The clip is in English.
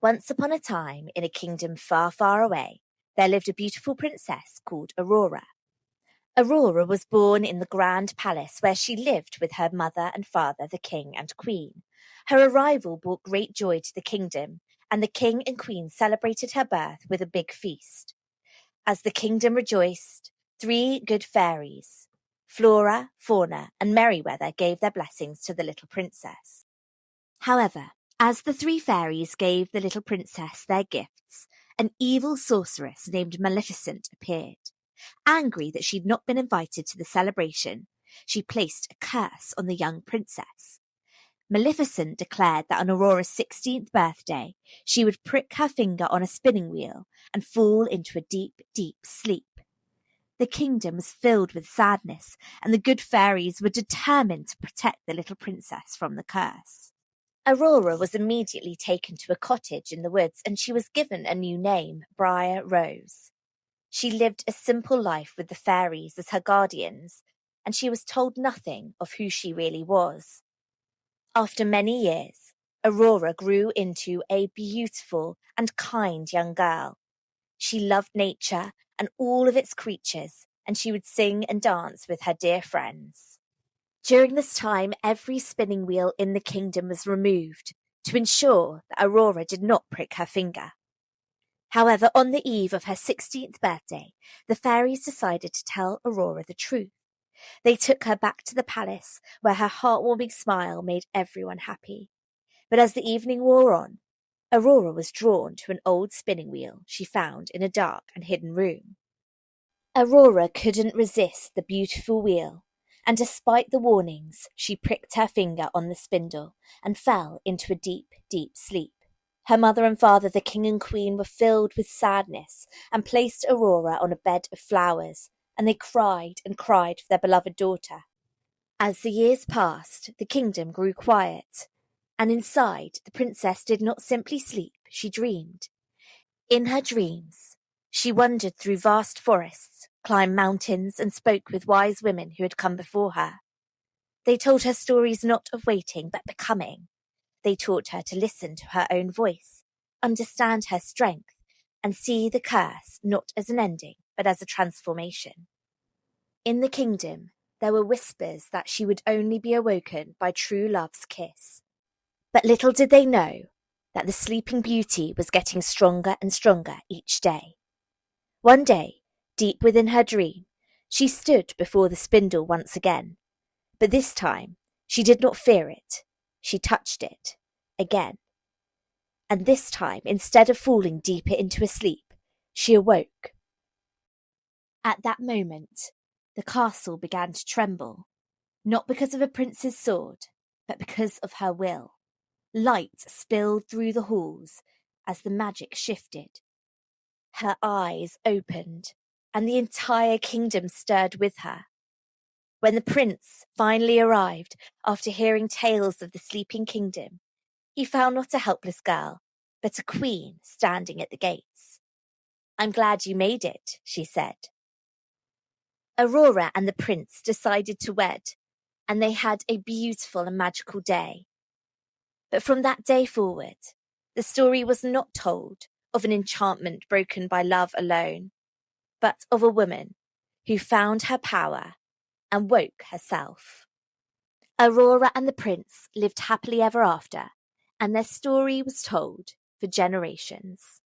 Once upon a time, in a kingdom far, far away, there lived a beautiful princess called Aurora. Aurora was born in the grand palace where she lived with her mother and father, the king and queen. Her arrival brought great joy to the kingdom, and the king and queen celebrated her birth with a big feast. As the kingdom rejoiced, 3 good fairies, Flora, Fauna, and Merryweather, gave their blessings to the little princess. However, as the 3 fairies gave the little princess their gifts, an evil sorceress named Maleficent appeared. Angry that she'd not been invited to the celebration, she placed a curse on the young princess. Maleficent declared that on Aurora's 16th birthday, she would prick her finger on a spinning wheel and fall into a deep, deep sleep. The kingdom was filled with sadness, and the good fairies were determined to protect the little princess from the curse. Aurora was immediately taken to a cottage in the woods, and she was given a new name, Briar Rose. She lived a simple life with the fairies as her guardians, and she was told nothing of who she really was. After many years, Aurora grew into a beautiful and kind young girl. She loved nature and all of its creatures, and she would sing and dance with her dear friends. During this time, every spinning wheel in the kingdom was removed to ensure that Aurora did not prick her finger. However, on the eve of her 16th birthday, the fairies decided to tell Aurora the truth. They took her back to the palace, where her heartwarming smile made everyone happy. But as the evening wore on, Aurora was drawn to an old spinning wheel she found in a dark and hidden room. Aurora couldn't resist the beautiful wheel, and despite the warnings, she pricked her finger on the spindle and fell into a deep, deep sleep. Her mother and father, the king and queen, were filled with sadness and placed Aurora on a bed of flowers, and they cried and cried for their beloved daughter. As the years passed, the kingdom grew quiet, and inside, the princess did not simply sleep, she dreamed. In her dreams, she wandered through vast forests, climbed mountains, and spoke with wise women who had come before her. They told her stories not of waiting, but becoming. They taught her to listen to her own voice, understand her strength, and see the curse not as an ending, but as a transformation. In the kingdom, there were whispers that she would only be awoken by true love's kiss. But little did they know that the sleeping beauty was getting stronger and stronger each day. One day, deep within her dream, she stood before the spindle once again. But this time, she did not fear it. She touched it again. And this time, instead of falling deeper into a sleep, she awoke. At that moment, the castle began to tremble, not because of a prince's sword, but because of her will. Light spilled through the halls as the magic shifted. Her eyes opened, and the entire kingdom stirred with her. When the prince finally arrived, after hearing tales of the sleeping kingdom, he found not a helpless girl, but a queen standing at the gates. "I'm glad you made it," she said. Aurora and the prince decided to wed, and they had a beautiful and magical day. But from that day forward, the story was not told of an enchantment broken by love alone, but of a woman who found her power and woke herself. Aurora and the prince lived happily ever after, and their story was told for generations.